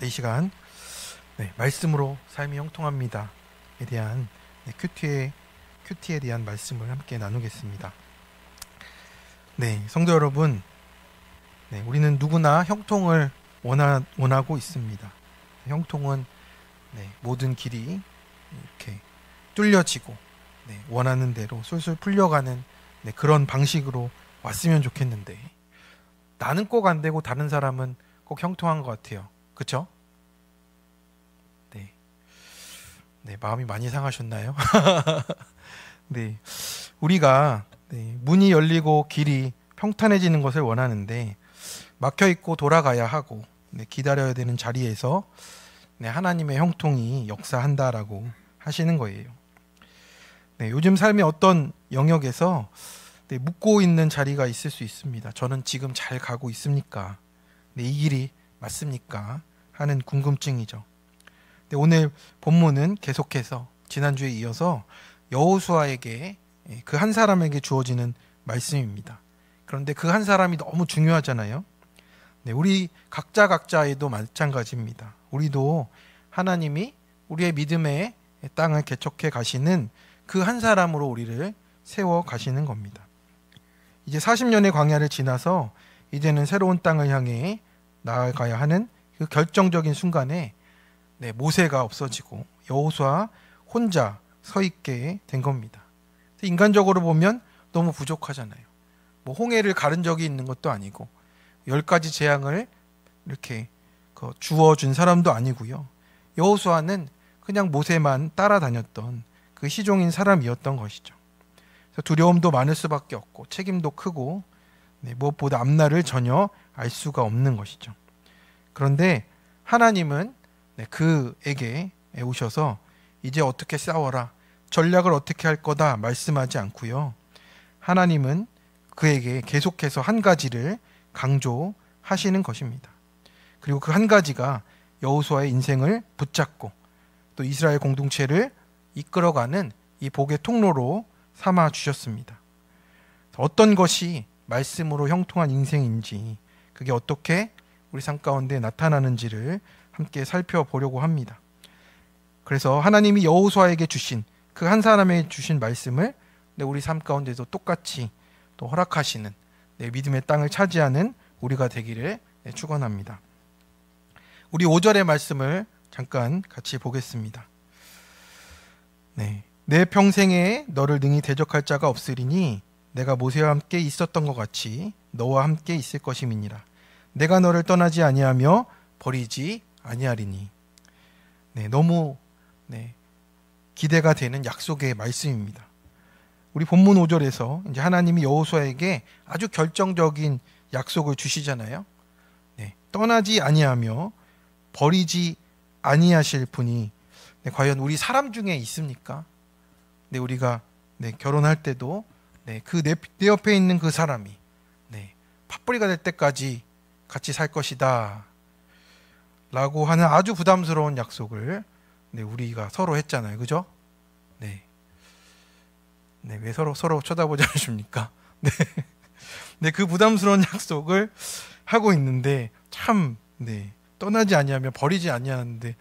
이 시간 말씀으로 삶이 형통합니다에 대한 큐티에 대한 말씀을 함께 나누겠습니다. 성도 여러분, 우리는 누구나 형통을 원하고 있습니다. 형통은 모든 길이 이렇게 뚫려지고 원하는 대로 술술 풀려가는 그런 방식으로 왔으면 좋겠는데, 나는 꼭 안 되고 다른 사람은 꼭 형통한 것 같아요. 그쵸? 마음이 많이 상하셨나요? 우리가 문이 열리고 길이 평탄해지는 것을 원하는데, 막혀있고 돌아가야 하고 기다려야 되는 자리에서 하나님의 형통이 역사한다라고 하시는 거예요. 요즘 삶의 어떤 영역에서 묻고 있는 자리가 있을 수 있습니다. 저는 지금 잘 가고 있습니까? 이 길이 맞습니까? 하는 궁금증이죠. 오늘 본문은 계속해서 지난주에 이어서 여호수아에게, 그 한 사람에게 주어지는 말씀입니다. 그런데 그 한 사람이 너무 중요하잖아요. 우리 각자에도 마찬가지입니다. 우리도 하나님이 우리의 믿음의 땅을 개척해 가시는 그 한 사람으로 우리를 세워 가시는 겁니다. 이제 40년의 광야를 지나서 이제는 새로운 땅을 향해 나아가야 하는 그 결정적인 순간에 모세가 없어지고 여호수아 혼자 서 있게 된 겁니다. 인간적으로 보면 너무 부족하잖아요. 홍해를 가른 적이 있는 것도 아니고 10가지 재앙을 이렇게 주어준 사람도 아니고요. 여호수아는 그냥 모세만 따라다녔던 그 시종인 사람이었던 것이죠. 그래서 두려움도 많을 수밖에 없고 책임도 크고 무엇보다 앞날을 전혀 알 수가 없는 것이죠. 그런데 하나님은 그에게 오셔서 이제 어떻게 싸워라, 전략을 어떻게 할 거다 말씀하지 않고요. 하나님은 그에게 계속해서 한 가지를 강조하시는 것입니다. 그리고 그 한 가지가 여호수아의 인생을 붙잡고 또 이스라엘 공동체를 이끌어가는 이 복의 통로로 삼아 주셨습니다. 어떤 것이 말씀으로 형통한 인생인지, 그게 어떻게 우리 삶 가운데 나타나는지를 함께 살펴보려고 합니다. 그래서 하나님이 여호수아에게 주신 그 한 사람에게 주신 말씀을 우리 삶 가운데도 똑같이 또 허락하시는 믿음의 땅을 차지하는 우리가 되기를 축원합니다. 우리 5절의 말씀을 잠깐 같이 보겠습니다. 내 평생에 너를 능히 대적할 자가 없으리니 내가 모세와 함께 있었던 것 같이 너와 함께 있을 것임이니라. 내가 너를 떠나지 아니하며 버리지 아니하리니. 너무 기대가 되는 약속의 말씀입니다. 우리 본문 5절에서 이제 하나님이 여호수아에게 아주 결정적인 약속을 주시잖아요. 떠나지 아니하며 버리지 아니하실 분이 과연 우리 사람 중에 있습니까? 우리가 결혼할 때도 그 내 옆에 있는 그 사람이 팥뿌리가 될 때까지 같이 살 것이다 라고 하는 아주 부담스러운 약속을 우리가 서로 했잖아요. 그죠? 왜 서로 쳐다보지 않으십니까? 그 부담스러운 약속을 하고 있는데 참 떠나지 아니하며 버리지 아니하는데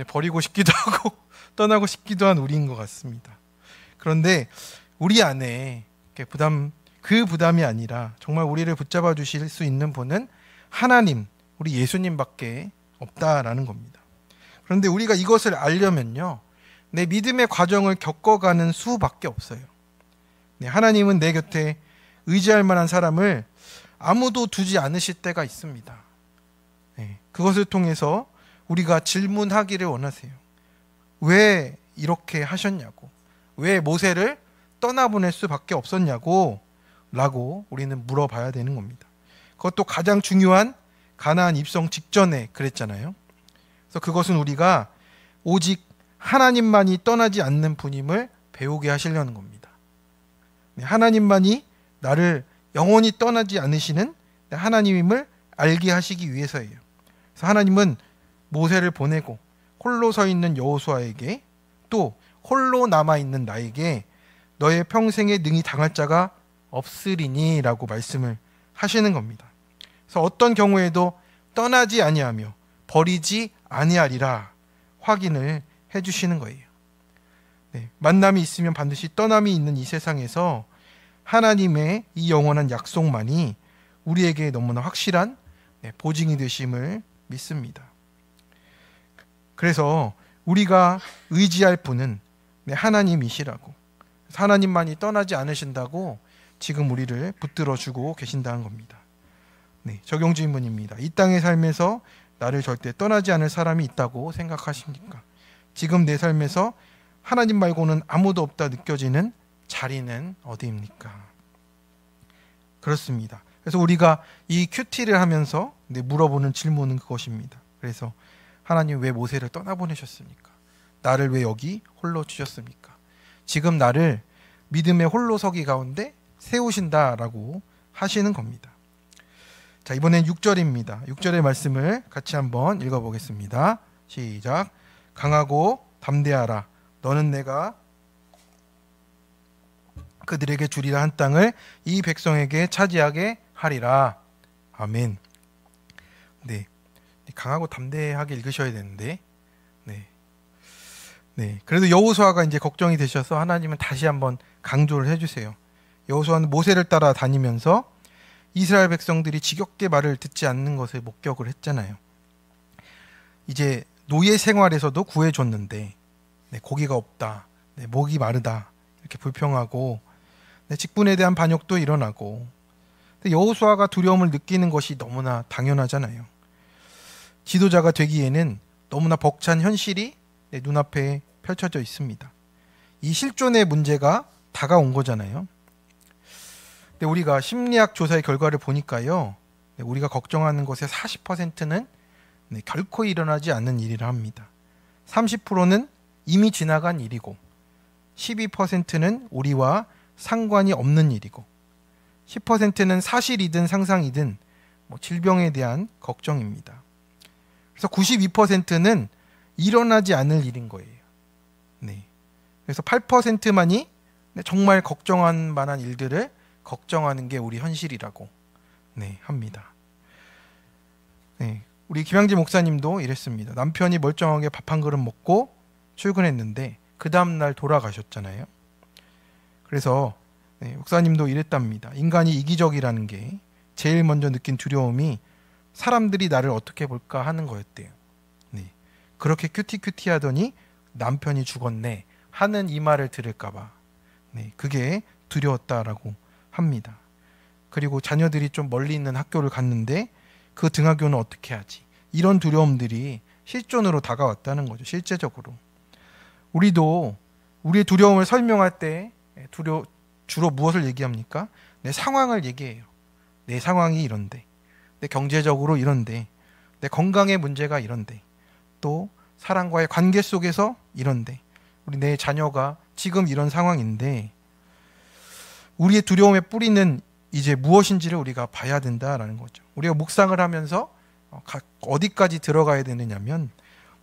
버리고 싶기도 하고 떠나고 싶기도 한 우리인 것 같습니다. 그런데 우리 안에 그 부담이 아니라 정말 우리를 붙잡아 주실 수 있는 분은 하나님, 우리 예수님밖에 없다라는 겁니다. 그런데 우리가 이것을 알려면요, 내 믿음의 과정을 겪어가는 수밖에 없어요. 하나님은 내 곁에 의지할 만한 사람을 아무도 두지 않으실 때가 있습니다. 그것을 통해서 우리가 질문하기를 원하세요. 왜 이렇게 하셨냐고, 왜 모세를 떠나보낼 수밖에 없었냐고 라고 우리는 물어봐야 되는 겁니다. 그것도 가장 중요한 가나안 입성 직전에 그랬잖아요. 그래서 그것은 우리가 오직 하나님만이 떠나지 않는 분임을 배우게 하시려는 겁니다. 하나님만이 나를 영원히 떠나지 않으시는 하나님임을 알게 하시기 위해서예요. 그래서 하나님은 모세를 보내고 홀로 서 있는 여호수아에게, 또 홀로 남아있는 나에게 너의 평생에 능히 당할 자가 없으리니 라고 말씀을 하시는 겁니다. 그래서 어떤 경우에도 떠나지 아니하며 버리지 아니하리라 확인을 해주시는 거예요. 네, 만남이 있으면 반드시 떠남이 있는 이 세상에서 하나님의 이 영원한 약속만이 우리에게 너무나 확실한 보증이 되심을 믿습니다. 그래서 우리가 의지할 분은 하나님이시라고, 하나님만이 떠나지 않으신다고 지금 우리를 붙들어주고 계신다는 겁니다. 네, 적용 질문입니다. 이 땅의 삶에서 나를 절대 떠나지 않을 사람이 있다고 생각하십니까? 지금 내 삶에서 하나님 말고는 아무도 없다 느껴지는 자리는 어디입니까? 그렇습니다. 그래서 우리가 이 큐티를 하면서 물어보는 질문은 그것입니다. 그래서 하나님 왜 모세를 떠나보내셨습니까? 나를 왜 여기 홀로 주셨습니까? 지금 나를 믿음의 홀로 서기 가운데 세우신다라고 하시는 겁니다. 자, 이번엔 6절입니다. 6절의 말씀을 같이 한번 읽어보겠습니다. 시작. 강하고 담대하라. 너는 내가 그들에게 주리라 한 땅을 이 백성에게 차지하게 하리라. 아멘. 네, 강하고 담대하게 읽으셔야 되는데, 네. 그래도 여호수아가 이제 걱정이 되셔서 하나님은 다시 한번 강조를 해주세요. 여호수아는 모세를 따라 다니면서 이스라엘 백성들이 지겹게 말을 듣지 않는 것을 목격을 했잖아요. 이제 노예 생활에서도 구해줬는데, 고기가 없다, 목이 마르다 이렇게 불평하고, 직분에 대한 반역도 일어나고, 여호수아가 두려움을 느끼는 것이 너무나 당연하잖아요. 지도자가 되기에는 너무나 벅찬 현실이 눈앞에 펼쳐져 있습니다. 이 실존의 문제가 다가온 거잖아요. 근데 우리가 심리학 조사의 결과를 보니까요, 우리가 걱정하는 것의 40%는 결코 일어나지 않는 일이라 합니다. 30%는 이미 지나간 일이고, 12%는 우리와 상관이 없는 일이고, 10%는 사실이든 상상이든 질병에 대한 걱정입니다. 그래서 92%는 일어나지 않을 일인 거예요. 네. 그래서 8%만이 정말 걱정할 만한 일들을 걱정하는 게 우리 현실이라고 합니다. 네. 우리 김양재 목사님도 이랬습니다. 남편이 멀쩡하게 밥 한 그릇 먹고 출근했는데 그 다음날 돌아가셨잖아요. 그래서 목사님도 이랬답니다. 인간이 이기적이라는 게 제일 먼저 느낀 두려움이 사람들이 나를 어떻게 볼까 하는 거였대요. 네. 그렇게 큐티 하더니 남편이 죽었네 하는 이 말을 들을까 봐 그게 두려웠다라고 합니다. 그리고 자녀들이 좀 멀리 있는 학교를 갔는데 그 등하교는 어떻게 하지? 이런 두려움들이 실존으로 다가왔다는 거죠. 실제적으로. 우리도 우리의 두려움을 설명할 때 주로 무엇을 얘기합니까? 내 상황을 얘기해요. 내 상황이 이런데, 내 경제적으로 이런데, 내 건강의 문제가 이런데, 또 사람과의 관계 속에서 이런데, 우리 내 자녀가 지금 이런 상황인데, 우리의 두려움의 뿌리는 이제 무엇인지를 우리가 봐야 된다라는 거죠. 우리가 묵상을 하면서 어디까지 들어가야 되느냐면,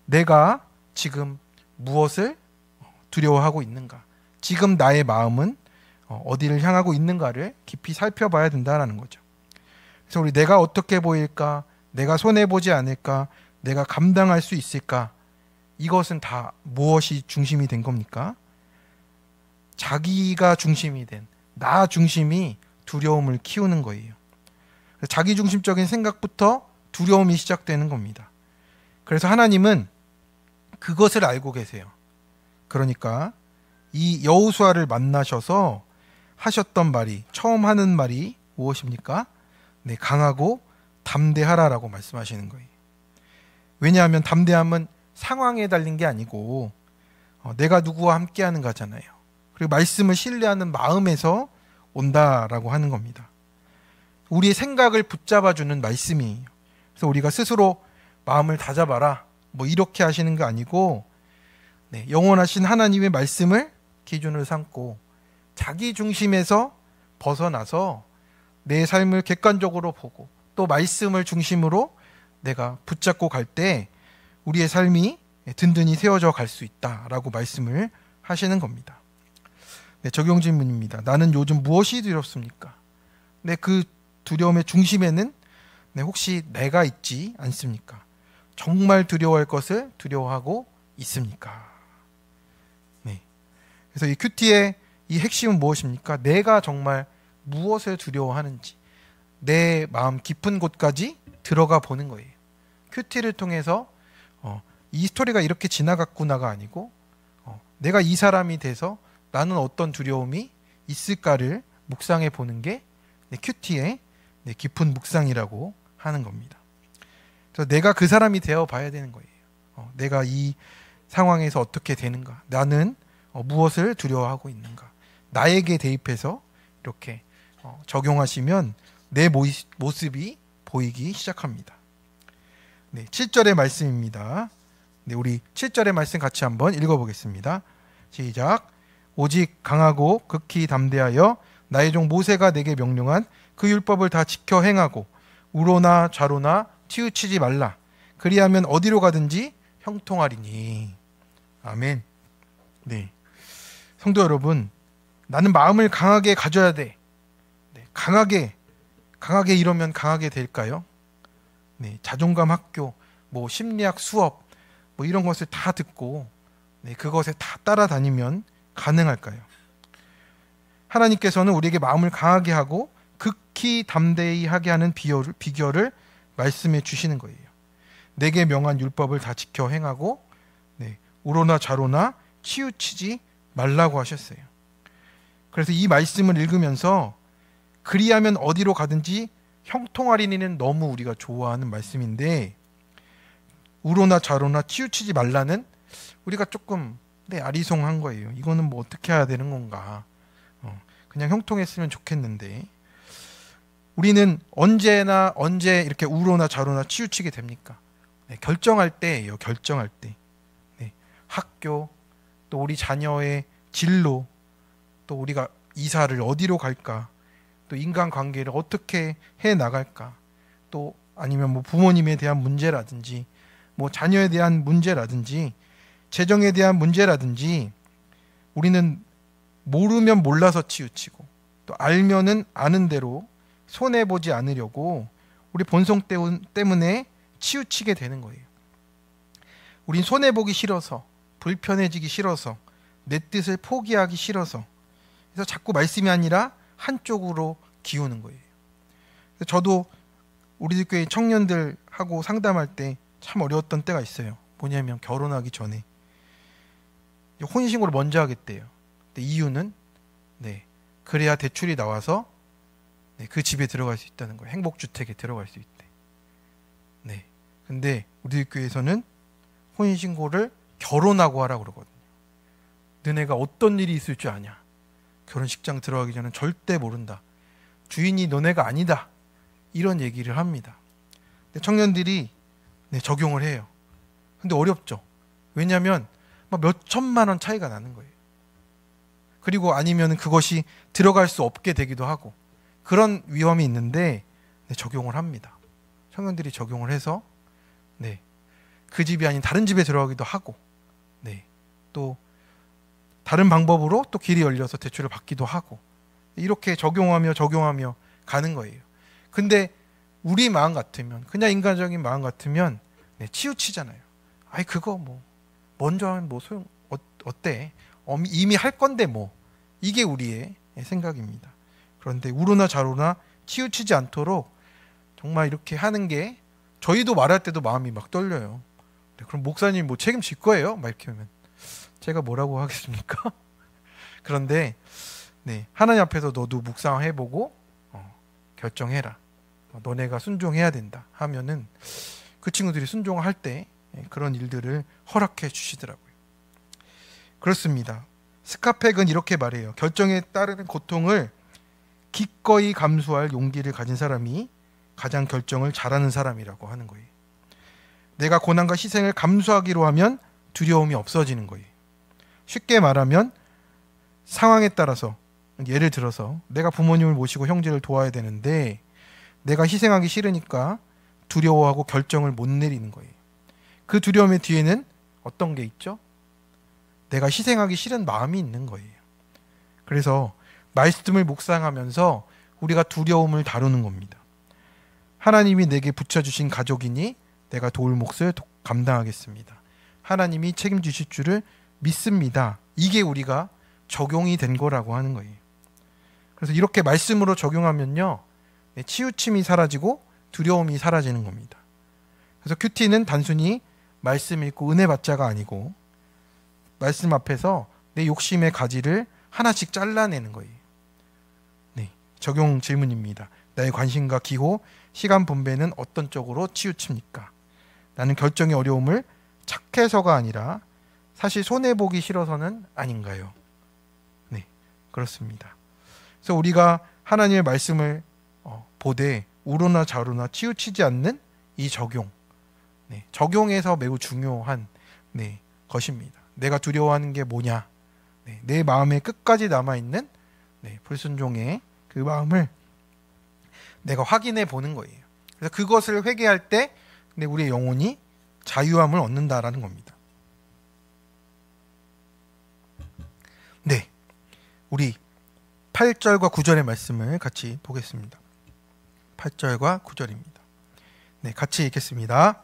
내가 지금 무엇을 두려워하고 있는가, 지금 나의 마음은 어디를 향하고 있는가를 깊이 살펴봐야 된다는 거죠. 그래서 우리 내가 어떻게 보일까, 내가 손해보지 않을까, 내가 감당할 수 있을까, 이것은 다 무엇이 중심이 된 겁니까? 자기가 중심이 된, 나 중심이 두려움을 키우는 거예요. 자기중심적인 생각부터 두려움이 시작되는 겁니다. 그래서 하나님은 그것을 알고 계세요. 그러니까 이 여호수아를 만나셔서 하셨던 말이, 처음 하는 말이 무엇입니까? 강하고 담대하라라고 말씀하시는 거예요. 왜냐하면 담대함은 상황에 달린 게 아니고 내가 누구와 함께하는 거잖아요. 그리고 말씀을 신뢰하는 마음에서 온다라고 하는 겁니다. 우리의 생각을 붙잡아주는 말씀이에요. 그래서 우리가 스스로 마음을 다잡아라 이렇게 하시는 게 아니고, 영원하신 하나님의 말씀을 기준으로 삼고 자기 중심에서 벗어나서 내 삶을 객관적으로 보고 또 말씀을 중심으로 내가 붙잡고 갈 때 우리의 삶이 든든히 세워져 갈 수 있다라고 말씀을 하시는 겁니다. 적용 질문입니다. 나는 요즘 무엇이 두렵습니까? 그 두려움의 중심에는 혹시 내가 있지 않습니까? 정말 두려워할 것을 두려워하고 있습니까? 네. 그래서 이 큐티의 이 핵심은 무엇입니까? 내가 정말 무엇을 두려워하는지 내 마음 깊은 곳까지 들어가 보는 거예요. 큐티를 통해서 이 스토리가 이렇게 지나갔구나가 아니고 내가 이 사람이 돼서 나는 어떤 두려움이 있을까를 묵상해 보는 게 큐티의 깊은 묵상이라고 하는 겁니다. 그래서 내가 그 사람이 되어 봐야 되는 거예요. 내가 이 상황에서 어떻게 되는가, 나는 무엇을 두려워하고 있는가, 나에게 대입해서 이렇게 적용하시면 내 모습이 보이기 시작합니다. 네, 7절의 말씀입니다. 네, 우리 7절의 말씀 같이 한번 읽어보겠습니다. 시작. 오직 강하고 극히 담대하여 나의 종 모세가 내게 명령한 그 율법을 다 지켜 행하고 우로나 좌로나 치우치지 말라. 그리하면 어디로 가든지 형통하리니. 아멘. 네, 성도 여러분, 나는 마음을 강하게 가져야 돼. 네, 강하게 이러면 강하게 될까요? 네, 자존감 학교, 뭐 심리학 수업, 뭐 이런 것을 다 듣고 그것에 다 따라다니면 가능할까요? 하나님께서는 우리에게 마음을 강하게 하고 극히 담대히 하게 하는 비결을 말씀해 주시는 거예요. 내게 명한 율법을 다 지켜 행하고 우로나 좌로나 치우치지 말라고 하셨어요. 그래서 이 말씀을 읽으면서 그리하면 어디로 가든지 형통하리니는 너무 우리가 좋아하는 말씀인데, 우로나 좌로나 치우치지 말라는 우리가 조금 아리송한 거예요. 이거는 뭐 어떻게 해야 되는 건가? 그냥 형통했으면 좋겠는데 우리는 언제 이렇게 우로나 좌로나 치우치게 됩니까? 결정할 때예요. 결정할 때. 학교, 또 우리 자녀의 진로, 또 우리가 이사를 어디로 갈까, 또 인간관계를 어떻게 해 나갈까, 또 아니면 뭐 부모님에 대한 문제라든지 뭐 자녀에 대한 문제라든지 재정에 대한 문제라든지, 우리는 모르면 몰라서 치우치고 또 알면은 아는 대로 손해보지 않으려고 우리 본성 때문에 치우치게 되는 거예요. 우린 손해보기 싫어서, 불편해지기 싫어서, 내 뜻을 포기하기 싫어서, 그래서 자꾸 말씀이 아니라 한쪽으로 기우는 거예요. 저도 우리 교회 청년들하고 상담할 때 참 어려웠던 때가 있어요. 뭐냐면 결혼하기 전에 혼인신고를 먼저 하겠대요. 근데 이유는 그래야 대출이 나와서 그 집에 들어갈 수 있다는 거예요. 행복주택에 들어갈 수 있대. 근데 우리 교회에서는 혼인신고를 결혼하고 하라고 그러거든요. 너네가 어떤 일이 있을 줄 아냐? 결혼식장 들어가기 전에 절대 모른다. 주인이 너네가 아니다. 이런 얘기를 합니다. 근데 청년들이 적용을 해요. 근데 어렵죠. 왜냐하면 몇 천만 원 차이가 나는 거예요. 그리고 아니면 그것이 들어갈 수 없게 되기도 하고, 그런 위험이 있는데 적용을 합니다. 청년들이 적용을 해서 그 집이 아닌 다른 집에 들어가기도 하고, 또 다른 방법으로 또 길이 열려서 대출을 받기도 하고, 이렇게 적용하며 가는 거예요. 근데 우리 마음 같으면, 그냥 인간적인 마음 같으면 치우치잖아요. 아이 그거 뭐 먼저 하면 뭐 소용 어때? 이미 할 건데 뭐. 이게 우리의 생각입니다. 그런데 우로나 좌로나 치우치지 않도록 정말 이렇게 하는 게, 저희도 말할 때도 마음이 막 떨려요. 그럼 목사님 뭐 책임질 거예요? 막 이렇게 하면 제가 뭐라고 하겠습니까? 그런데 하나님 앞에서 너도 묵상해보고 결정해라. 너네가 순종해야 된다 하면은 그 친구들이 순종할 때 그런 일들을 허락해 주시더라고요. 그렇습니다. 스카펙은 이렇게 말해요. 결정에 따르는 고통을 기꺼이 감수할 용기를 가진 사람이 가장 결정을 잘하는 사람이라고 하는 거예요. 내가 고난과 희생을 감수하기로 하면 두려움이 없어지는 거예요. 쉽게 말하면 상황에 따라서, 예를 들어서 내가 부모님을 모시고 형제를 도와야 되는데 내가 희생하기 싫으니까 두려워하고 결정을 못 내리는 거예요. 그 두려움의 뒤에는 어떤 게 있죠? 내가 희생하기 싫은 마음이 있는 거예요. 그래서 말씀을 묵상하면서 우리가 두려움을 다루는 겁니다. 하나님이 내게 붙여주신 가족이니 내가 도울 몫을 감당하겠습니다. 하나님이 책임지실 줄을 믿습니다. 이게 우리가 적용이 된 거라고 하는 거예요. 그래서 이렇게 말씀으로 적용하면요, 치우침이 사라지고 두려움이 사라지는 겁니다. 그래서 큐티는 단순히 말씀 읽고 은혜 받자가 아니고 말씀 앞에서 내 욕심의 가지를 하나씩 잘라내는 거예요. 네, 적용 질문입니다. 나의 관심과 기호, 시간 분배는 어떤 쪽으로 치우칩니까? 나는 결정의 어려움을 착해서가 아니라 사실 손해보기 싫어서는 아닌가요? 네, 그렇습니다. 그래서 우리가 하나님의 말씀을 보되 우로나 좌로나 치우치지 않는 이 적용, 네, 적용에서 매우 중요한 것입니다. 내가 두려워하는 게 뭐냐? 네, 내 마음에 끝까지 남아있는 불순종의 그 마음을 내가 확인해 보는 거예요. 그래서 그것을 회개할 때 우리의 영혼이 자유함을 얻는다라는 겁니다. 네, 우리 8절과 9절의 말씀을 같이 보겠습니다. 8절과 9절입니다. 네, 같이 읽겠습니다.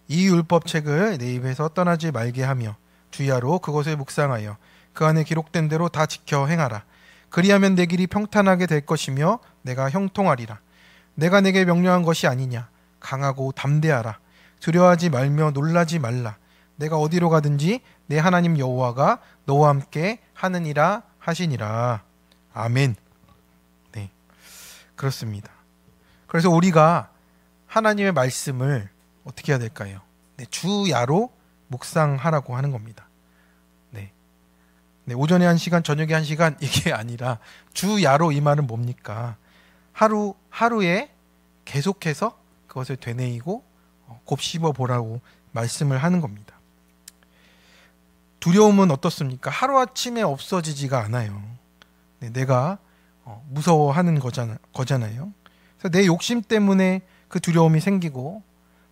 이 율법책을 내 입에서 떠나지 말게 하며 주야로 그것을 묵상하여 그 안에 기록된 대로 다 지켜 행하라. 그리하면 내 길이 평탄하게 될 것이며 내가 형통하리라. 내가 내게 명령한 것이 아니냐. 강하고 담대하라. 두려워하지 말며 놀라지 말라. 내가 어디로 가든지 내 하나님 여호와가 너와 함께 하느니라 하시니라. 아멘. 네, 그렇습니다. 그래서 우리가 하나님의 말씀을 어떻게 해야 될까요? 네, 주야로 묵상하라고 하는 겁니다. 네, 오전에 1시간, 저녁에 1시간 이게 아니라 주야로, 이 말은 뭡니까? 하루에 계속해서 그것을 되뇌이고 곱씹어 보라고 말씀을 하는 겁니다. 두려움은 어떻습니까? 하루아침에 없어지지가 않아요. 네, 내가 무서워하는 거잖아요. 그래서 내 욕심 때문에 그 두려움이 생기고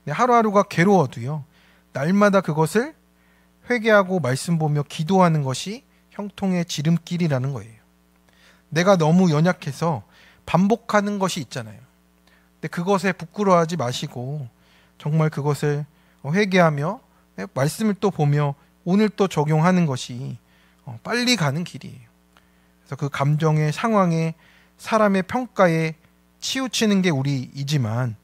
하루하루가 괴로워도요, 날마다 그것을 회개하고 말씀 보며 기도하는 것이 형통의 지름길이라는 거예요. 내가 너무 연약해서 반복하는 것이 있잖아요. 근데 그것에 부끄러워하지 마시고 정말 그것을 회개하며 말씀을 또 보며 오늘 또 적용하는 것이 빨리 가는 길이에요. 그래서 그 감정의 상황에 사람의 평가에 치우치는 게 우리이지만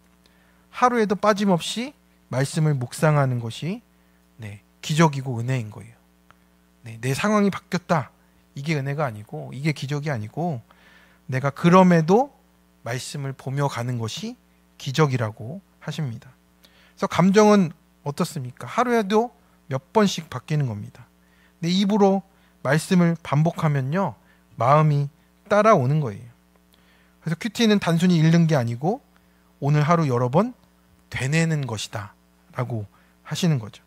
하루에도 빠짐없이 말씀을 묵상하는 것이 기적이고 은혜인 거예요. 내 상황이 바뀌었다. 이게 은혜가 아니고, 이게 기적이 아니고, 내가 그럼에도 말씀을 보며 가는 것이 기적이라고 하십니다. 그래서 감정은 어떻습니까? 하루에도 몇 번씩 바뀌는 겁니다. 내 입으로 말씀을 반복하면요, 마음이 따라오는 거예요. 그래서 큐티는 단순히 읽는 게 아니고 오늘 하루 여러 번 되뇌는 것이다 라고 하시는 거죠.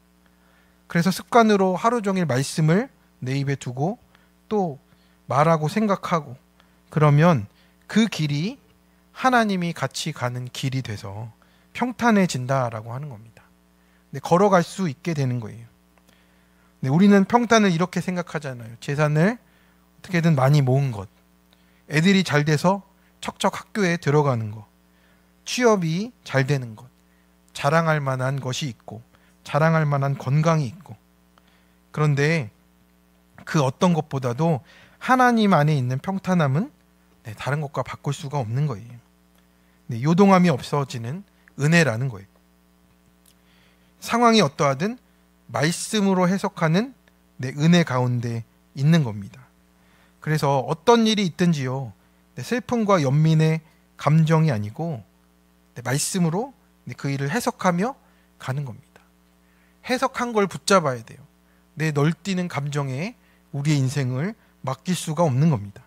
그래서 습관으로 하루 종일 말씀을 내 입에 두고 또 말하고 생각하고, 그러면 그 길이 하나님이 같이 가는 길이 돼서 평탄해진다라고 하는 겁니다. 걸어갈 수 있게 되는 거예요. 우리는 평탄을 이렇게 생각하잖아요. 재산을 어떻게든 많이 모은 것, 애들이 잘 돼서 척척 학교에 들어가는 것, 취업이 잘 되는 것, 자랑할 만한 것이 있고 자랑할 만한 건강이 있고. 그런데 그 어떤 것보다도 하나님 안에 있는 평탄함은 다른 것과 바꿀 수가 없는 거예요. 요동함이 없어지는 은혜라는 거예요. 상황이 어떠하든 말씀으로 해석하는 은혜 가운데 있는 겁니다. 그래서 어떤 일이 있든지요, 슬픔과 연민의 감정이 아니고 말씀으로 그 일을 해석하며 가는 겁니다. 해석한 걸 붙잡아야 돼요. 내 널뛰는 감정에 우리의 인생을 맡길 수가 없는 겁니다.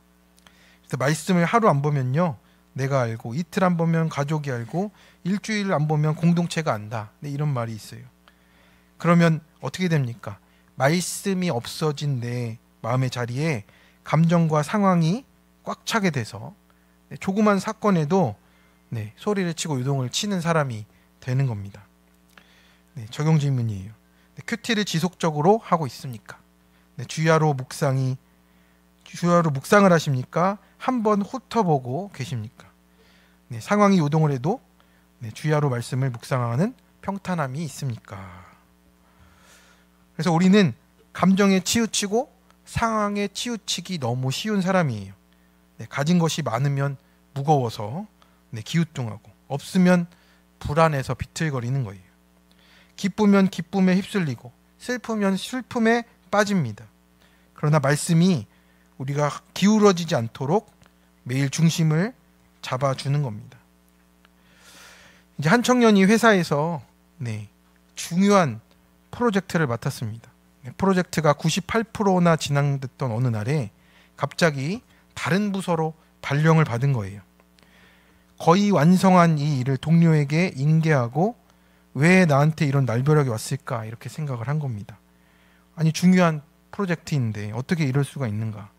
그래서 말씀을 하루 안 보면요, 내가 알고, 이틀 안 보면 가족이 알고, 일주일 안 보면 공동체가 안다. 이런 말이 있어요. 그러면 어떻게 됩니까? 말씀이 없어진 내 마음의 자리에 감정과 상황이 꽉 차게 돼서 조그만 사건에도 소리를 치고 요동을 치는 사람이 되는 겁니다. 적용 질문이에요. 큐티를 지속적으로 하고 있습니까? 주야로 묵상을 하십니까? 한번 훑어보고 계십니까? 상황이 요동을 해도 주야로 말씀을 묵상하는 평탄함이 있습니까? 그래서 우리는 감정에 치우치고 상황에 치우치기 너무 쉬운 사람이에요. 가진 것이 많으면 무거워서 기우뚱하고, 없으면 불안해서 비틀거리는 거예요. 기쁘면 기쁨에 휩쓸리고 슬프면 슬픔에 빠집니다. 그러나 말씀이 우리가 기울어지지 않도록 매일 중심을 잡아주는 겁니다. 이제 한 청년이 회사에서 중요한 프로젝트를 맡았습니다. 프로젝트가 98%나 진행됐던 어느 날에 갑자기 다른 부서로 발령을 받은 거예요. 거의 완성한 이 일을 동료에게 인계하고 왜 나한테 이런 날벼락이 왔을까 이렇게 생각을 한 겁니다. 아니, 중요한 프로젝트인데 어떻게 이럴 수가 있는가.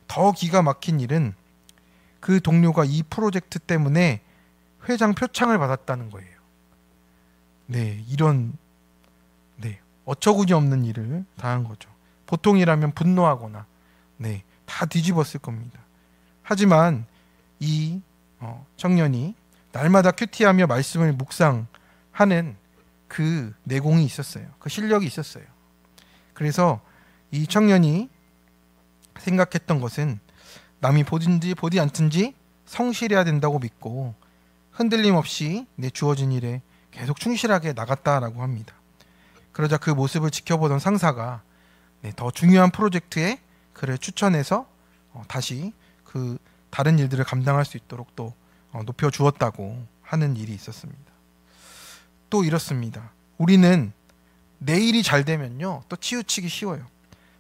더 기가 막힌 일은 그 동료가 이 프로젝트 때문에 회장 표창을 받았다는 거예요. 이런 어처구니 없는 일을 당한 거죠. 보통이라면 분노하거나 다 뒤집었을 겁니다. 하지만 이 청년이 날마다 큐티하며 말씀을 묵상하는 그 내공이 있었어요. 그 실력이 있었어요. 그래서 이 청년이 생각했던 것은 남이 보든지 보지 않든지 성실해야 된다고 믿고 흔들림 없이 주어진 일에 계속 충실하게 나갔다라고 합니다. 그러자 그 모습을 지켜보던 상사가 더 중요한 프로젝트에 그를 추천해서 다시 그 다른 일들을 감당할 수 있도록 또 높여주었다고 하는 일이 있었습니다. 또 이렇습니다. 우리는 내일이 잘 되면요 또 치우치기 쉬워요.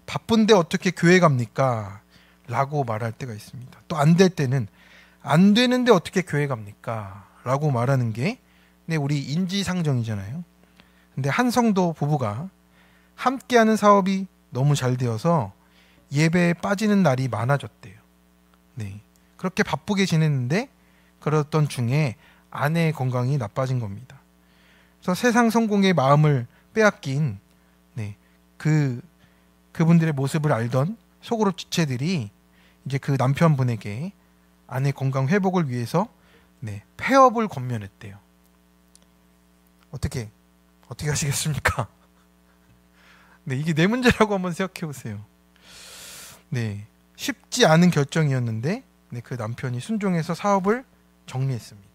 바쁜데 어떻게 교회 갑니까? 라고 말할 때가 있습니다. 또 안 될 때는 안 되는데 어떻게 교회 갑니까? 라고 말하는 게 우리 인지상정이잖아요. 근데 한 성도 부부가 함께하는 사업이 너무 잘 되어서 예배에 빠지는 날이 많아졌대요. 그렇게 바쁘게 지냈는데 그러던 중에 아내의 건강이 나빠진 겁니다. 그래서 세상 성공의 마음을 빼앗긴 그분들의 모습을 알던 소그룹 지체들이 이제 그 남편분에게 아내 건강 회복을 위해서 폐업을 권면했대요. 어떻게 하시겠습니까? 이게 내 문제라고 한번 생각해 보세요. 쉽지 않은 결정이었는데 그 남편이 순종해서 사업을 정리했습니다.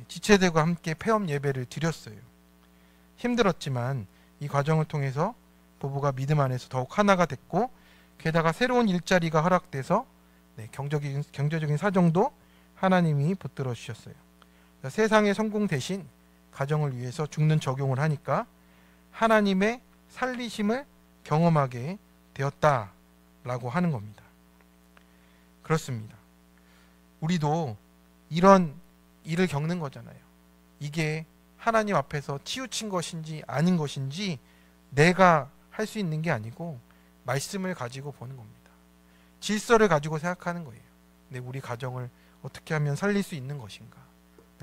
지체들과 함께 폐업 예배를 드렸어요. 힘들었지만 이 과정을 통해서 부부가 믿음 안에서 더욱 하나가 됐고, 게다가 새로운 일자리가 허락돼서 경제적인 사정도 하나님이 붙들어 주셨어요. 세상의 성공 대신 가정을 위해서 죽는 적용을 하니까 하나님의 살리심을 경험하게 되었다라고 하는 겁니다. 그렇습니다. 우리도 이런 일을 겪는 거잖아요. 이게 하나님 앞에서 치우친 것인지 아닌 것인지 내가 할 수 있는 게 아니고 말씀을 가지고 보는 겁니다. 질서를 가지고 생각하는 거예요. 우리 가정을 어떻게 하면 살릴 수 있는 것인가,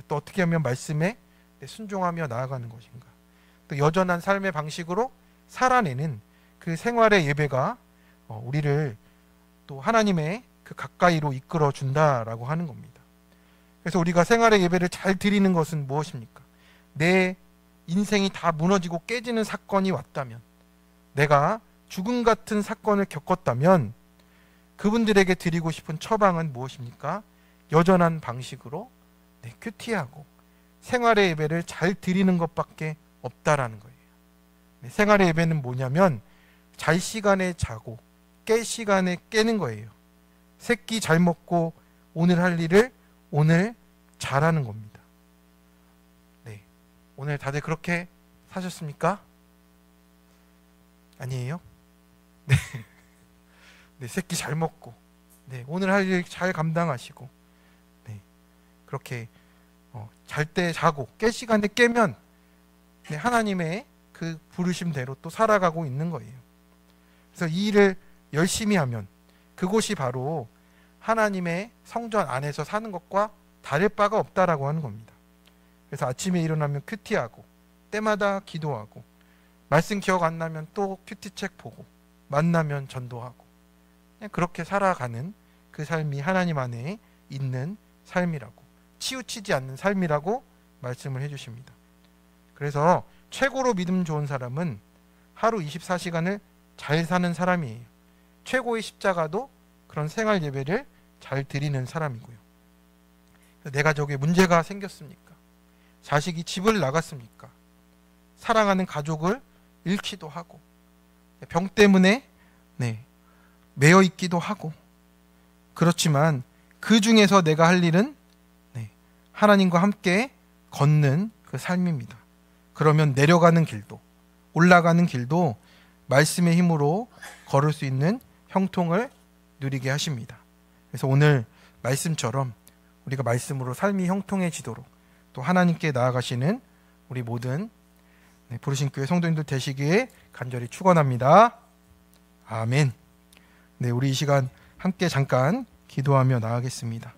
또 어떻게 하면 말씀에 순종하며 나아가는 것인가, 또 여전한 삶의 방식으로 살아내는 그 생활의 예배가 우리를 또 하나님의 그 가까이로 이끌어 준다라고 하는 겁니다. 그래서 우리가 생활의 예배를 잘 드리는 것은 무엇입니까? 내 인생이 다 무너지고 깨지는 사건이 왔다면, 내가 죽음 같은 사건을 겪었다면 그분들에게 드리고 싶은 처방은 무엇입니까? 여전한 방식으로 큐티하고 생활의 예배를 잘 드리는 것밖에 없다라는 거예요. 생활의 예배는 뭐냐면 잘 시간에 자고 깰 시간에 깨는 거예요. 새끼 잘 먹고 오늘 할 일을 오늘 잘하는 겁니다. 오늘 다들 그렇게 사셨습니까? 아니에요? 새끼 잘 먹고 오늘 할 일 잘 감당하시고 그렇게 잘 때 자고 깰 시간에 깨면 하나님의 그 부르심대로 또 살아가고 있는 거예요. 그래서 이 일을 열심히 하면 그곳이 바로 하나님의 성전 안에서 사는 것과 다를 바가 없다라고 하는 겁니다. 그래서 아침에 일어나면 큐티하고 때마다 기도하고 말씀 기억 안 나면 또 큐티책 보고 만나면 전도하고 그냥 그렇게 살아가는 그 삶이 하나님 안에 있는 삶이라고, 치우치지 않는 삶이라고 말씀을 해주십니다. 그래서 최고로 믿음 좋은 사람은 하루 24시간을 잘 사는 사람이에요. 최고의 십자가도 그런 생활 예배를 잘 드리는 사람이고요. 내 가족에 문제가 생겼습니까? 자식이 집을 나갔습니까? 사랑하는 가족을 잃기도 하고, 병 때문에 매여 있기도 하고, 그렇지만 그 중에서 내가 할 일은 하나님과 함께 걷는 그 삶입니다. 그러면 내려가는 길도 올라가는 길도 말씀의 힘으로 걸을 수 있는 형통을 누리게 하십니다. 그래서 오늘 말씀처럼 우리가 말씀으로 삶이 형통해지도록 또 하나님께 나아가시는 우리 모든 부르신 교회 성도님들 되시기에 간절히 축원합니다. 아멘. 우리 이 시간 함께 잠깐 기도하며 나아가겠습니다.